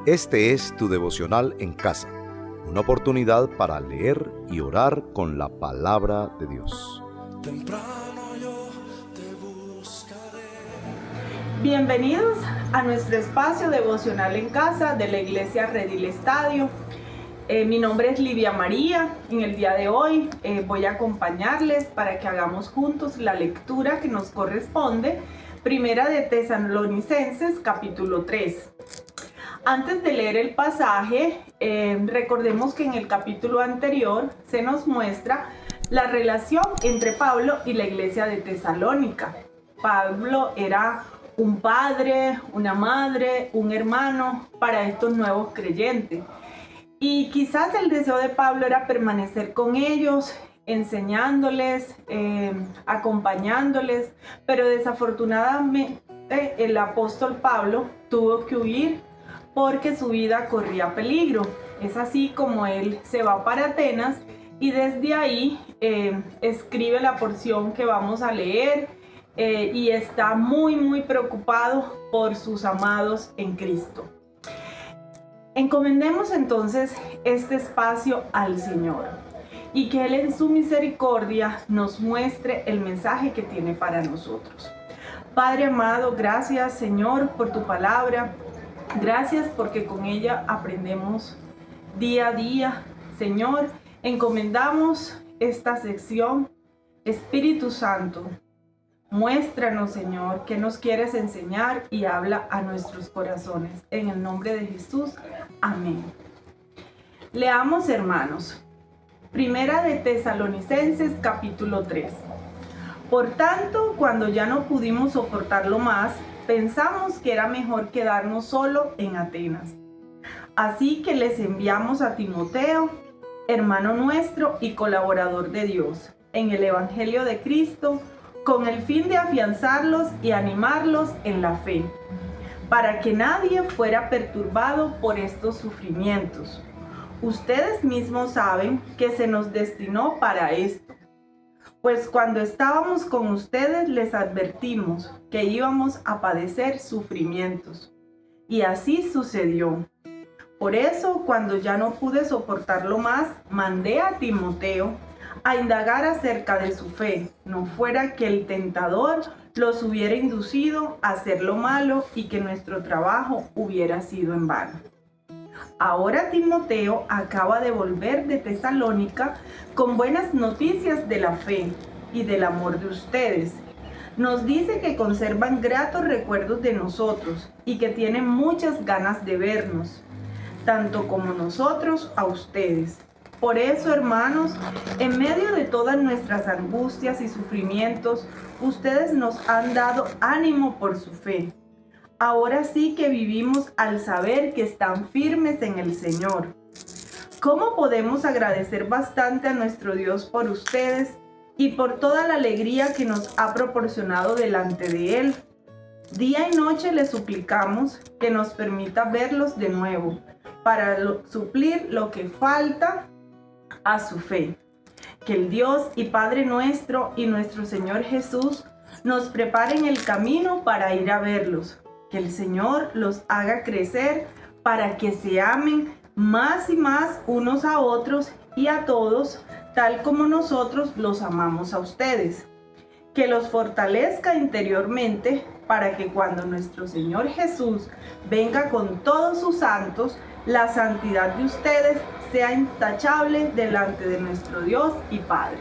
Este es tu devocional en casa, una oportunidad para leer y orar con la palabra de Dios. Temprano yo te buscaré. Bienvenidos a nuestro espacio devocional en casa de la Iglesia Redil Estadio. Mi nombre es Livia María. En el día de hoy voy a acompañarles para que hagamos juntos la lectura que nos corresponde, Primera de Tesalonicenses, capítulo 3. Antes de leer el pasaje, recordemos que en el capítulo anterior se nos muestra la relación entre Pablo y la iglesia de Tesalónica. Pablo era un padre, una madre, un hermano para estos nuevos creyentes. Y quizás el deseo de Pablo era permanecer con ellos, enseñándoles, acompañándoles, pero desafortunadamente el apóstol Pablo tuvo que huir porque su vida corría peligro. Es así como él se va para Atenas y desde ahí escribe la porción que vamos a leer y está muy preocupado por sus amados en Cristo. Encomendemos entonces este espacio al Señor y que Él en su misericordia nos muestre el mensaje que tiene para nosotros. Padre amado, gracias Señor por tu palabra. Gracias porque con ella aprendemos día a día. Señor, encomendamos esta sección. Espíritu Santo, muéstranos, Señor, qué nos quieres enseñar y habla a nuestros corazones. En el nombre de Jesús, amén. Leamos, hermanos, Primera de Tesalonicenses, capítulo 3. Por tanto, cuando ya no pudimos soportarlo más, pensamos que era mejor quedarnos solo en Atenas. Así que les enviamos a Timoteo, hermano nuestro y colaborador de Dios, en el Evangelio de Cristo, con el fin de afianzarlos y animarlos en la fe, para que nadie fuera perturbado por estos sufrimientos. Ustedes mismos saben que se nos destinó para esto. Pues cuando estábamos con ustedes les advertimos que íbamos a padecer sufrimientos. Y así sucedió. Por eso, cuando ya no pude soportarlo más, mandé a Timoteo a indagar acerca de su fe, no fuera que el tentador los hubiera inducido a hacer lo malo y que nuestro trabajo hubiera sido en vano. Ahora Timoteo acaba de volver de Tesalónica con buenas noticias de la fe y del amor de ustedes. Nos dice que conservan gratos recuerdos de nosotros y que tienen muchas ganas de vernos, tanto como nosotros a ustedes. Por eso, hermanos, en medio de todas nuestras angustias y sufrimientos, ustedes nos han dado ánimo por su fe. Ahora sí que vivimos al saber que están firmes en el Señor. ¿Cómo podemos agradecer bastante a nuestro Dios por ustedes y por toda la alegría que nos ha proporcionado delante de Él? Día y noche le suplicamos que nos permita verlos de nuevo para suplir lo que falta a su fe. Que el Dios y Padre nuestro y nuestro Señor Jesús nos preparen el camino para ir a verlos. Que el Señor los haga crecer para que se amen más y más unos a otros y a todos, tal como nosotros los amamos a ustedes. Que los fortalezca interiormente para que cuando nuestro Señor Jesús venga con todos sus santos, la santidad de ustedes sea intachable delante de nuestro Dios y Padre.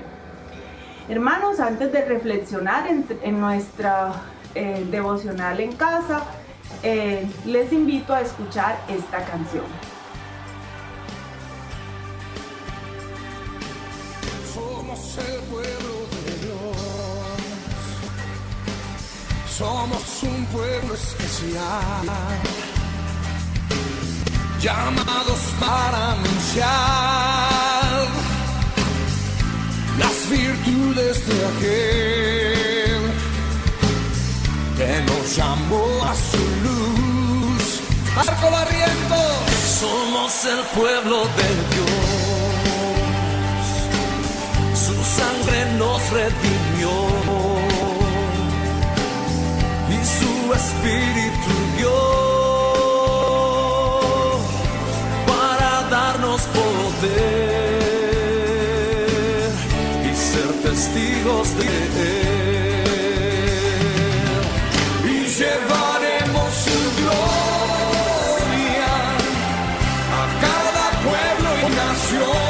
Hermanos, antes de reflexionar en nuestra devocional en casa, les invito a escuchar esta canción. Somos el pueblo de Dios. Somos un pueblo especial, llamados para anunciar las virtudes de aquel que nos llamó a su luz. Marco Barrientos, somos el pueblo de Dios, su sangre nos redimió y su espíritu dio. testigos de Él y llevaremos su gloria a cada pueblo y nación,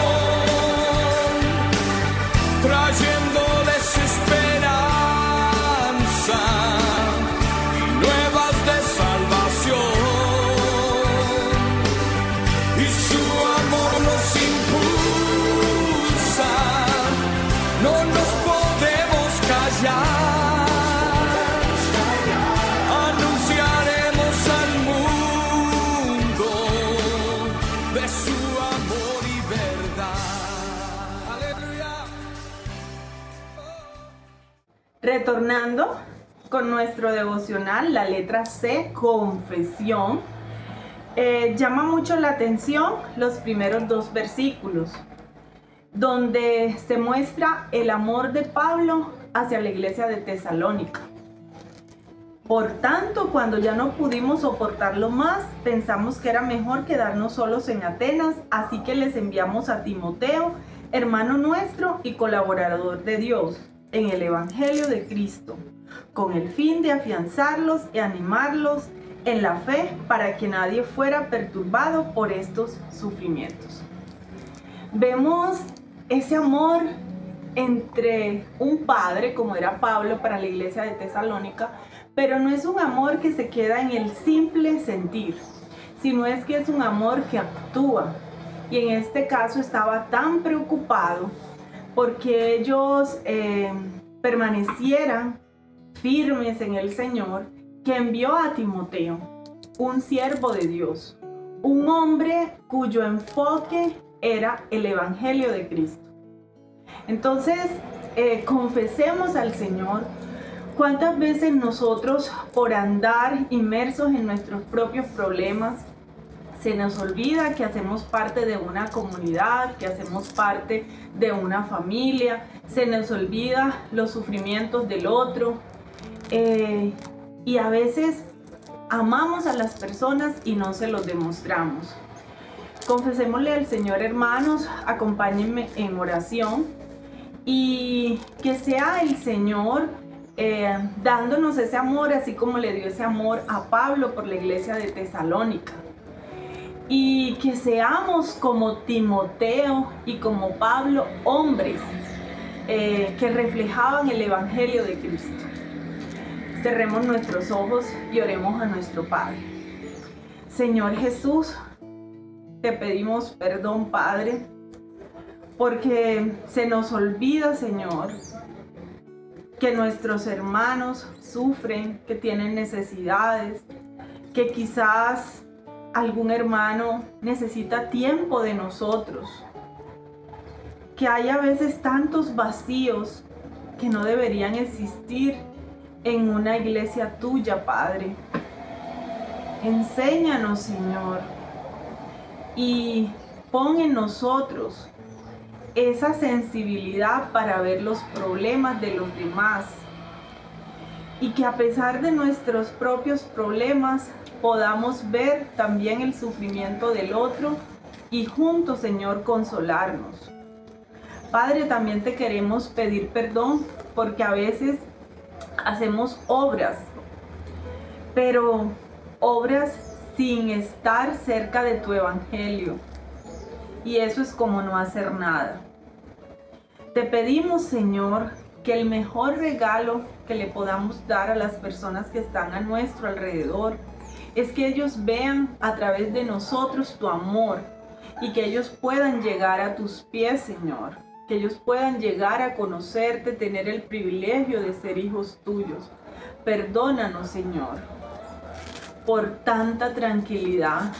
trayéndoles esperanza y nuevas de salvación, y su amor nos impulsa, no nos podemos callar, anunciaremos al mundo de su amor y verdad. Aleluya. Retornando con nuestro devocional, la letra C, confesión, llama mucho la atención los primeros 2 versículos, donde se muestra el amor de Pablo hacia la iglesia de Tesalónica. Por tanto, cuando ya no pudimos soportarlo más, pensamos que era mejor quedarnos solos en Atenas, así que les enviamos a Timoteo, hermano nuestro y colaborador de Dios en el Evangelio de Cristo, con el fin de afianzarlos y animarlos en la fe para que nadie fuera perturbado por estos sufrimientos. Vemos ese amor entre un padre, como era Pablo para la iglesia de Tesalónica, pero no es un amor que se queda en el simple sentir, sino es que es un amor que actúa. Y en este caso estaba tan preocupado porque ellos permanecieran firmes en el Señor, que envió a Timoteo, un siervo de Dios, un hombre cuyo enfoque era el Evangelio de Cristo. Entonces, confesemos al Señor. ¿Cuántas veces nosotros, por andar inmersos en nuestros propios problemas, se nos olvida que hacemos parte de una comunidad, que hacemos parte de una familia, se nos olvida los sufrimientos del otro, y a veces amamos a las personas y no se los demostramos? Confesémosle al Señor, hermanos, acompáñenme en oración, y que sea el Señor dándonos ese amor, así como le dio ese amor a Pablo por la iglesia de Tesalónica. Y que seamos como Timoteo y como Pablo, hombres que reflejaban el Evangelio de Cristo. Cerremos nuestros ojos y oremos a nuestro Padre. Señor Jesús, te pedimos perdón, Padre, porque se nos olvida, Señor, que nuestros hermanos sufren, que tienen necesidades, que quizás algún hermano necesita tiempo de nosotros, que hay a veces tantos vacíos que no deberían existir en una iglesia tuya, Padre. Enséñanos, Señor, y pon en nosotros esa sensibilidad para ver los problemas de los demás, y que a pesar de nuestros propios problemas podamos ver también el sufrimiento del otro y juntos, Señor, consolarnos. Padre, también te queremos pedir perdón porque a veces hacemos obras, pero obras sin estar cerca de tu Evangelio, y eso es como no hacer nada. Te pedimos, Señor, que el mejor regalo que le podamos dar a las personas que están a nuestro alrededor es que ellos vean a través de nosotros tu amor, y que ellos puedan llegar a tus pies, Señor, que ellos puedan llegar a conocerte, tener el privilegio de ser hijos tuyos. Perdónanos, Señor, por tanta tranquilidad,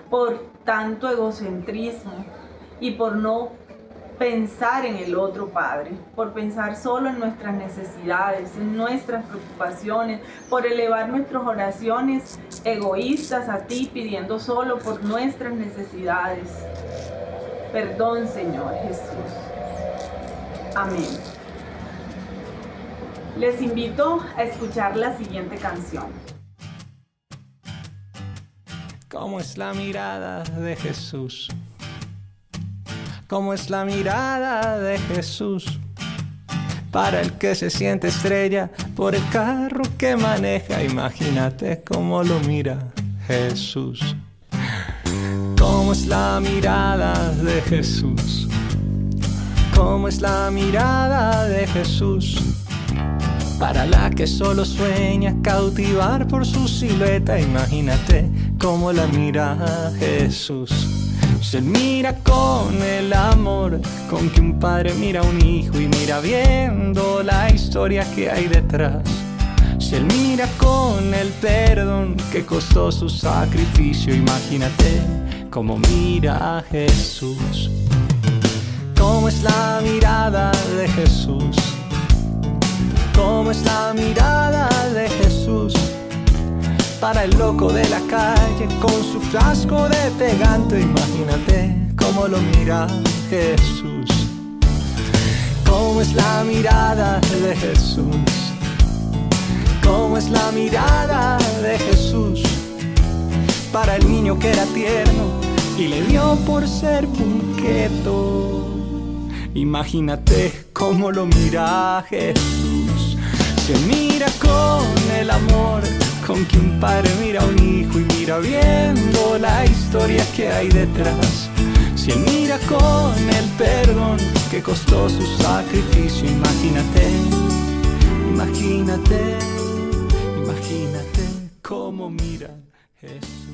por tanto egocentrismo y por no pensar en el otro, Padre, por pensar solo en nuestras necesidades, en nuestras preocupaciones, por elevar nuestras oraciones egoístas a ti, pidiendo solo por nuestras necesidades. Perdón, Señor Jesús. Amén. Les invito a escuchar la siguiente canción. ¿Cómo es la mirada de Jesús? ¿Cómo es la mirada de Jesús? para el que se siente estrella por el carro que maneja. Imagínate cómo lo mira Jesús. ¿Cómo es la mirada de Jesús? ¿Cómo es la mirada de Jesús? Para la que solo sueña cautivar por su silueta. Imagínate cómo la mira Jesús. Se mira con el amor con que un padre mira a un hijo y mira viendo la historia que hay detrás. Se mira con el perdón que costó su sacrificio. Imagínate cómo mira a Jesús. ¿Cómo es la mirada de Jesús? ¿Cómo es la mirada de Jesús? Para el loco de la calle con su frasco de pegante. Imagínate cómo lo mira Jesús. ¿Cómo es la mirada de Jesús? ¿Cómo es la mirada de Jesús? Para el niño que era tierno y le dio por ser punqueto. Imagínate cómo lo mira Jesús. Se mira con el amor con que un padre mira a un hijo y mira viendo la historia que hay detrás. Si él mira con el perdón que costó su sacrificio. Imagínate, imagínate, imagínate cómo mira Jesús.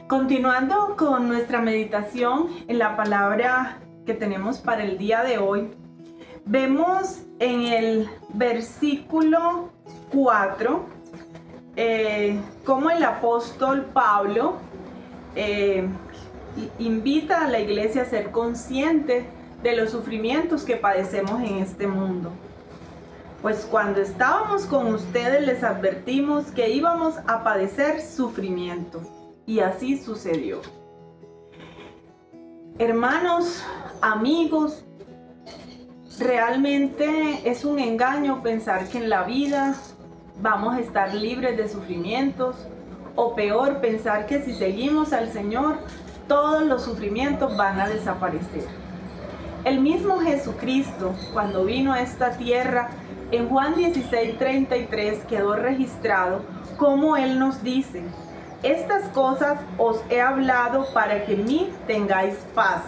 Continuando con nuestra meditación en la palabra que tenemos para el día de hoy, vemos en el versículo 4 cómo el apóstol Pablo invita a la iglesia a ser consciente de los sufrimientos que padecemos en este mundo. Pues cuando estábamos con ustedes les advertimos que íbamos a padecer sufrimiento, y así sucedió. Hermanos, amigos, realmente es un engaño pensar que en la vida vamos a estar libres de sufrimientos, o peor, pensar que si seguimos al Señor, todos los sufrimientos van a desaparecer. El mismo Jesucristo, cuando vino a esta tierra, en Juan 16:33 quedó registrado como Él nos dice: estas cosas os he hablado para que en mí tengáis paz.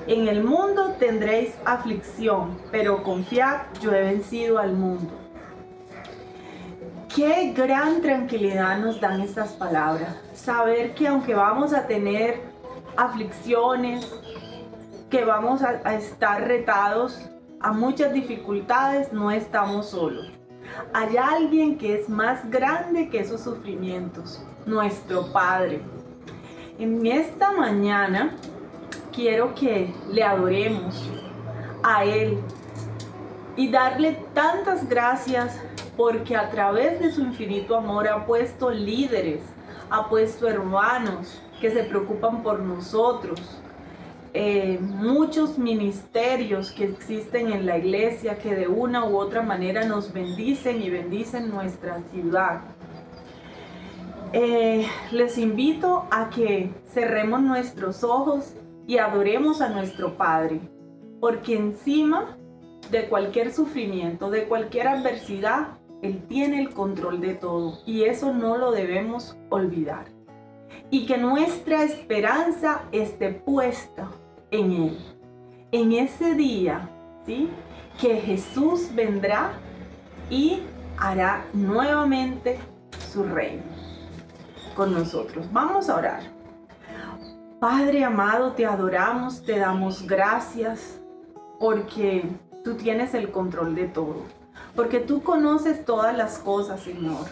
En el mundo tendréis aflicción, pero confiad, yo he vencido al mundo. Qué gran tranquilidad nos dan estas palabras. Saber que aunque vamos a tener aflicciones, que vamos a estar retados a muchas dificultades, no estamos solos. Hay alguien que es más grande que esos sufrimientos, nuestro Padre. En esta mañana quiero que le adoremos a Él y darle tantas gracias porque a través de su infinito amor ha puesto líderes, ha puesto hermanos que se preocupan por nosotros, muchos ministerios que existen en la iglesia que de una u otra manera nos bendicen y bendicen nuestra ciudad. Les invito a que cerremos nuestros ojos y adoremos a nuestro Padre, porque encima de cualquier sufrimiento, de cualquier adversidad, Él tiene el control de todo y eso no lo debemos olvidar. Y que nuestra esperanza esté puesta en Él, en ese día, ¿sí?, que Jesús vendrá y hará nuevamente su reino con nosotros. Vamos a orar. Padre amado, te adoramos, te damos gracias porque tú tienes el control de todo, porque tú conoces todas las cosas, Señor,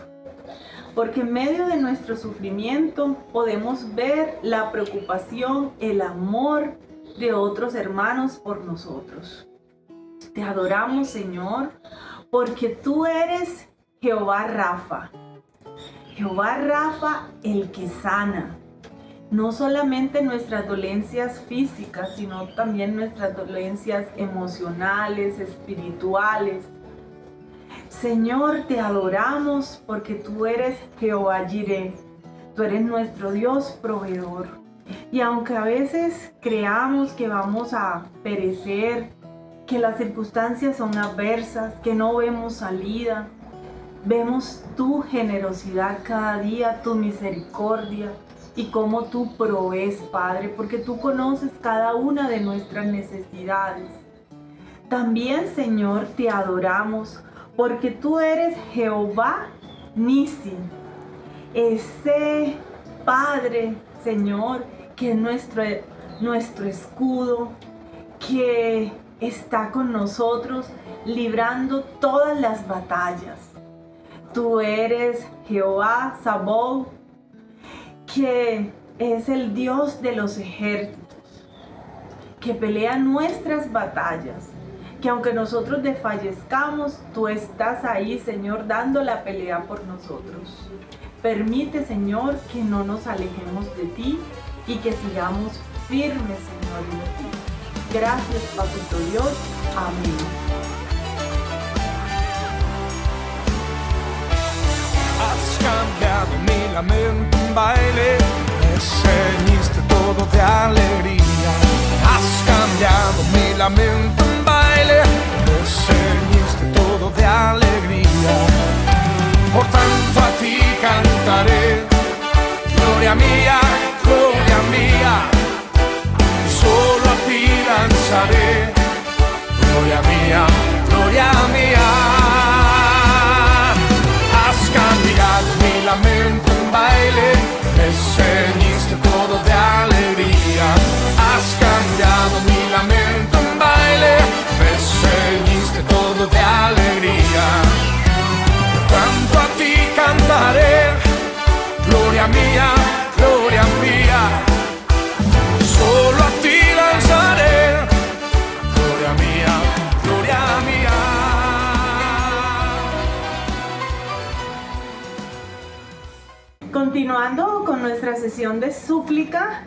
porque en medio de nuestro sufrimiento podemos ver la preocupación, el amor de otros hermanos por nosotros. Te adoramos, Señor, porque tú eres Jehová Rafa, el que sana. No solamente nuestras dolencias físicas, sino también nuestras dolencias emocionales, espirituales. Señor, te adoramos porque tú eres Jehová Jireh. Tú eres nuestro Dios proveedor. Y aunque a veces creamos que vamos a perecer, que las circunstancias son adversas, que no vemos salida. Vemos tu generosidad cada día, tu misericordia y cómo tú provees, Padre, porque tú conoces cada una de nuestras necesidades. También, Señor, te adoramos porque tú eres Jehová Nisi, ese Padre, Señor, que es nuestro escudo, que está con nosotros librando todas las batallas. Tú eres Jehová Sabaoth, que es el Dios de los ejércitos, que pelea nuestras batallas, que aunque nosotros desfallezcamos, tú estás ahí, Señor, dando la pelea por nosotros. Permite, Señor, que no nos alejemos de ti y que sigamos firmes, Señor, en ti. Gracias, Papito Dios. Amén. Has cambiado mi lamento en baile, me ceñiste todo de alegría. Has cambiado mi lamento en baile, me ceñiste todo de alegría. Por tanto a ti cantaré, gloria mía, solo a ti danzaré, gloria mía, gloria mía. Has cambiado mi lamento en baile, me ceñiste todo de alegría. Has cambiado mi lamento en baile, me ceñiste todo de alegría. Por tanto a ti cantaré, gloria mía, solo a ti danzaré, gloria mía, gloria mía. Continuando con nuestra sesión de súplica,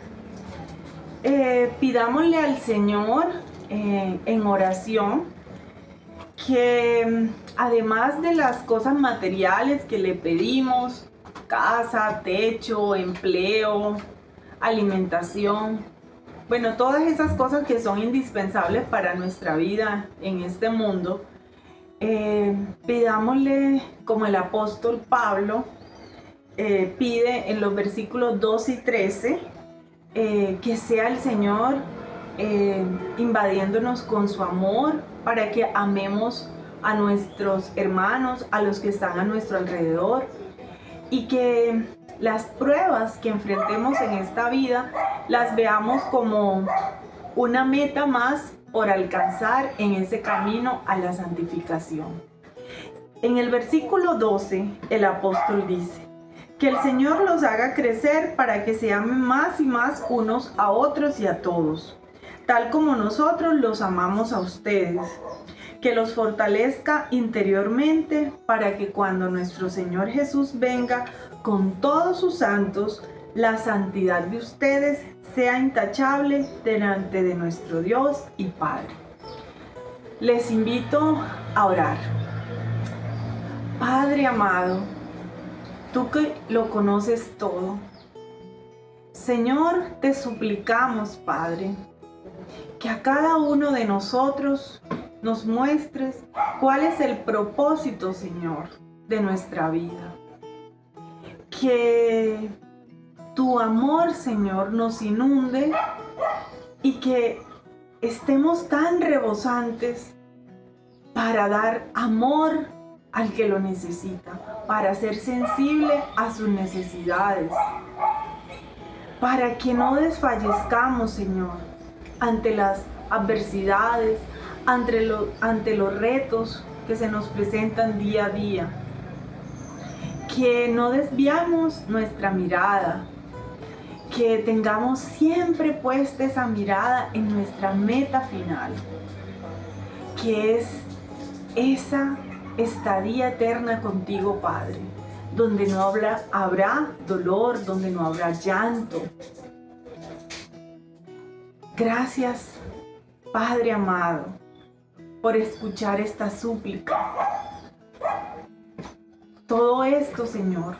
pidámosle al Señor en oración que además de las cosas materiales que le pedimos, casa, techo, empleo, alimentación, bueno, todas esas cosas que son indispensables para nuestra vida en este mundo, pidámosle, como el apóstol Pablo pide en los versículos 2 y 13, que sea el Señor invadiéndonos con su amor para que amemos a nuestros hermanos, a los que están a nuestro alrededor, y que las pruebas que enfrentemos en esta vida las veamos como una meta más por alcanzar en ese camino a la santificación. En el versículo 12, el apóstol dice: que el Señor los haga crecer para que se amen más y más unos a otros y a todos, tal como nosotros los amamos a ustedes. Que los fortalezca interiormente para que cuando nuestro Señor Jesús venga con todos sus santos, la santidad de ustedes sea intachable delante de nuestro Dios y Padre. Les invito a orar. Padre amado, tú que lo conoces todo, Señor, te suplicamos, Padre, que a cada uno de nosotros nos muestres cuál es el propósito, Señor, de nuestra vida. Que tu amor, Señor, nos inunde y que estemos tan rebosantes para dar amor al que lo necesita, para ser sensible a sus necesidades, para que no desfallezcamos, Señor, ante las adversidades, ante los retos que se nos presentan día a día. Que no desviamos nuestra mirada, que tengamos siempre puesta esa mirada en nuestra meta final, que es esa estadía eterna contigo, Padre, donde no habrá dolor, donde no habrá llanto. Gracias, Padre amado, por escuchar esta súplica. Todo esto, Señor,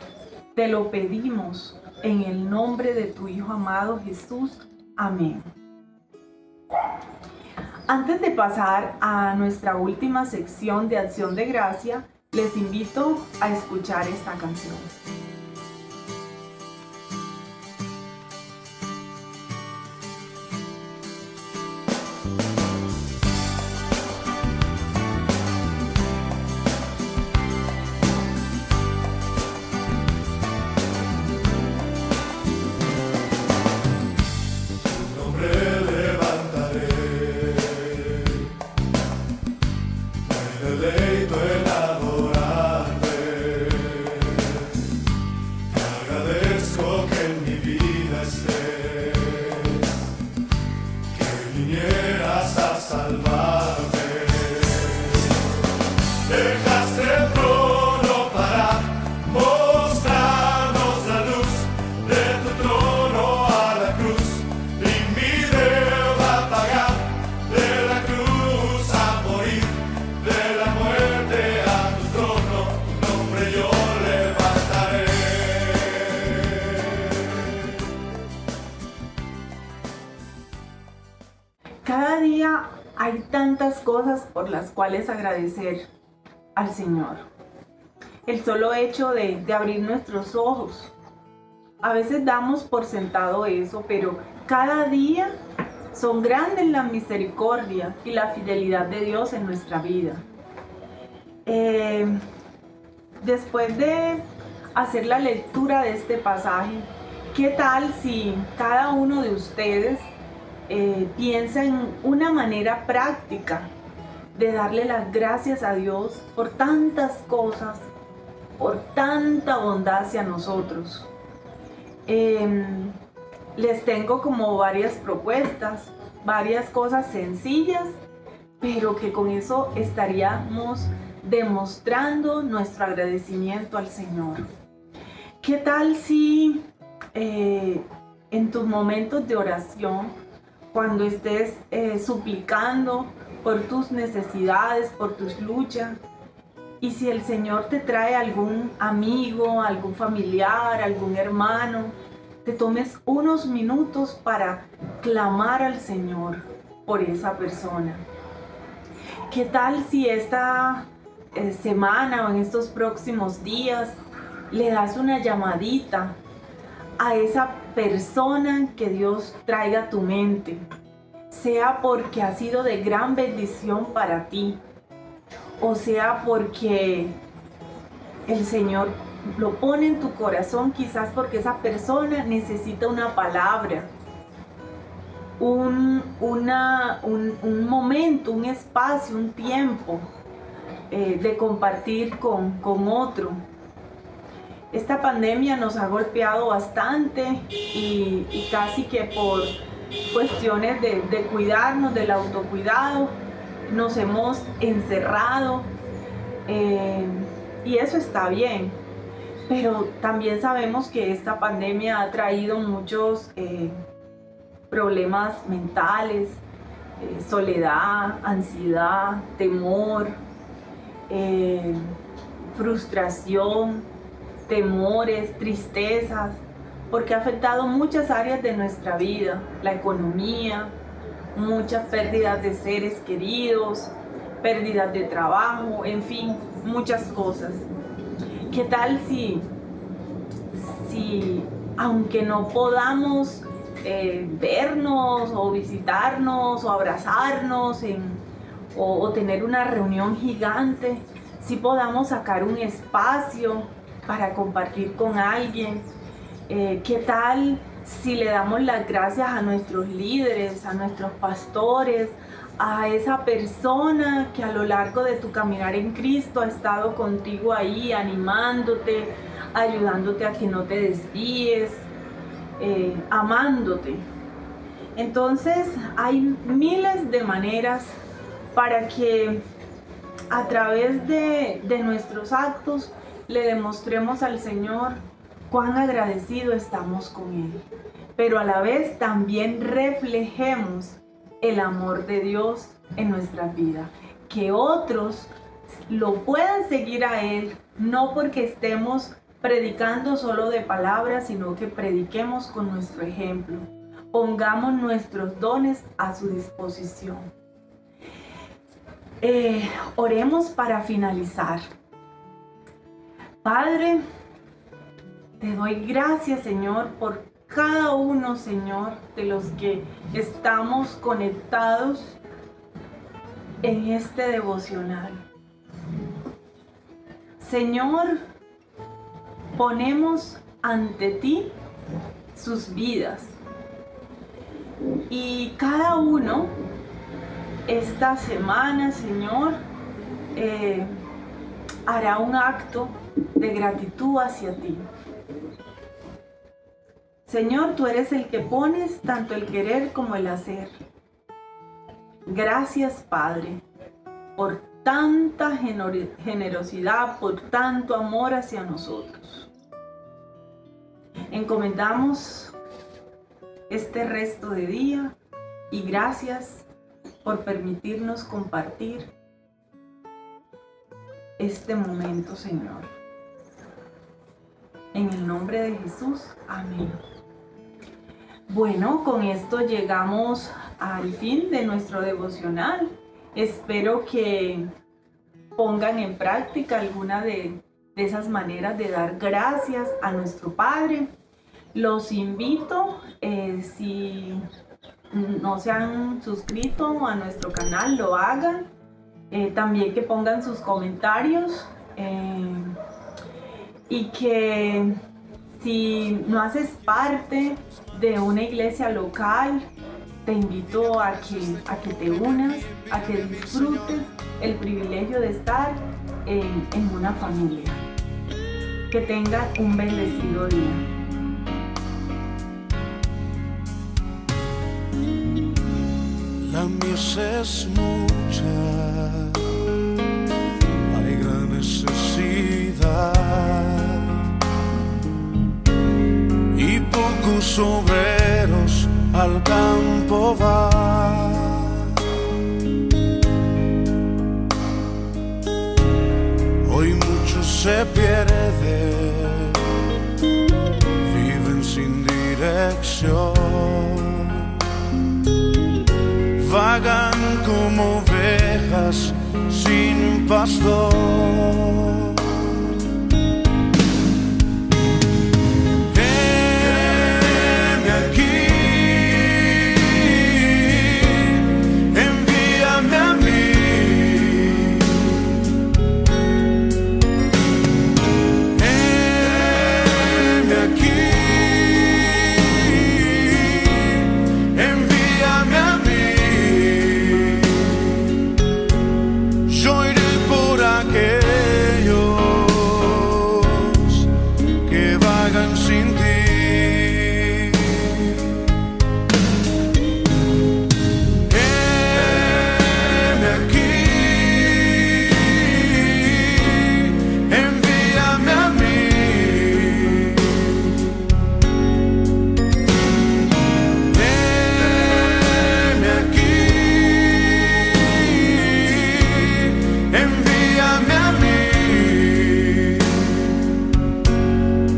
te lo pedimos en el nombre de tu Hijo amado Jesús. Amén. Antes de pasar a nuestra última sección de Acción de Gracia, les invito a escuchar esta canción. Cada día hay tantas cosas por las cuales agradecer al Señor. El solo hecho de abrir nuestros ojos. A veces damos por sentado eso, pero cada día son grandes la misericordia y la fidelidad de Dios en nuestra vida. Después de hacer la lectura de este pasaje, ¿qué tal si cada uno de ustedes piensa en una manera práctica de darle las gracias a Dios por tantas cosas, por tanta bondad hacia nosotros? Les tengo como varias propuestas, varias cosas sencillas, pero que con eso estaríamos demostrando nuestro agradecimiento al Señor. ¿Qué tal si en tus momentos de oración, cuando estés suplicando por tus necesidades, por tus luchas, y si el Señor te trae algún amigo, algún familiar, algún hermano, te tomes unos minutos para clamar al Señor por esa persona? ¿Qué tal si esta semana o en estos próximos días le das una llamadita a esa persona que Dios traiga a tu mente, sea porque ha sido de gran bendición para ti, o sea porque el Señor lo pone en tu corazón, quizás porque esa persona necesita una palabra, un momento, un espacio, un tiempo de compartir con otro. Esta pandemia nos ha golpeado bastante y casi que por cuestiones de cuidarnos, del autocuidado, nos hemos encerrado y eso está bien, pero también sabemos que esta pandemia ha traído muchos problemas mentales, soledad, ansiedad, temor, frustración, temores, tristezas, porque ha afectado muchas áreas de nuestra vida, la economía, muchas pérdidas de seres queridos, pérdidas de trabajo, en fin, muchas cosas. ¿Qué tal si aunque no podamos vernos o visitarnos o abrazarnos o tener una reunión gigante, si podamos sacar un espacio para compartir con alguien? ¿Qué tal si le damos las gracias a nuestros líderes, a nuestros pastores, a esa persona que a lo largo de tu caminar en Cristo ha estado contigo ahí, animándote, ayudándote a que no te desvíes, amándote? Entonces hay miles de maneras para que a través de nuestros actos le demostremos al Señor cuán agradecidos estamos con Él, pero a la vez también reflejemos el amor de Dios en nuestra vida, que otros lo puedan seguir a Él, no porque estemos predicando solo de palabras, sino que prediquemos con nuestro ejemplo, pongamos nuestros dones a su disposición. Oremos para finalizar. Padre, te doy gracias, Señor, por cada uno, Señor, de los que estamos conectados en este devocional. Señor, ponemos ante ti sus vidas y cada uno esta semana, Señor, hará un acto de gratitud hacia ti. Señor, tú eres el que pones tanto el querer como el hacer. Gracias, Padre, por tanta generosidad, por tanto amor hacia nosotros. Encomendamos este resto de día y gracias por permitirnos compartir este momento, Señor. En el nombre de Jesús, amén. Bueno, con esto llegamos al fin de nuestro devocional. Espero que pongan en práctica alguna de esas maneras de dar gracias a nuestro Padre. Los invito, si no se han suscrito a nuestro canal, lo hagan. También que pongan sus comentarios y que si no haces parte de una iglesia local, te invito a que te unas, a que disfrutes el privilegio de estar en una familia. Que tengan un bendecido día. La mies es mucha, hay gran necesidad y pocos obreros al campo van. Hoy muchos se pierden, viven sin dirección, vagan como ovejas sin pastor. Heme aquí, envíame a mí. Heme aquí, envíame a mí. Aquellos que vagan sin ti. Heme aquí, envíame a mí. Heme aquí, envíame a mí.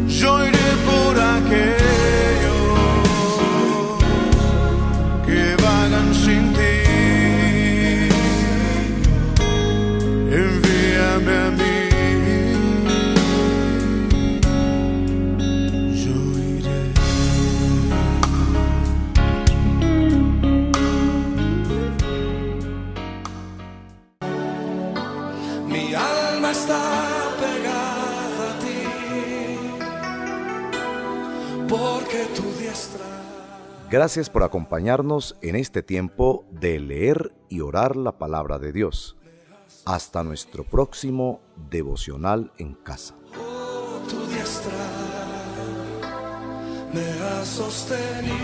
Yo iré por aquellos que vagan sin ti. Envíame a mí. Yo iré. Mi alma está pegada a ti, porque tu diestra. Gracias por acompañarnos en este tiempo de leer y orar la palabra de Dios. Hasta nuestro próximo devocional en casa. Oh, tu diestra me ha sostenido.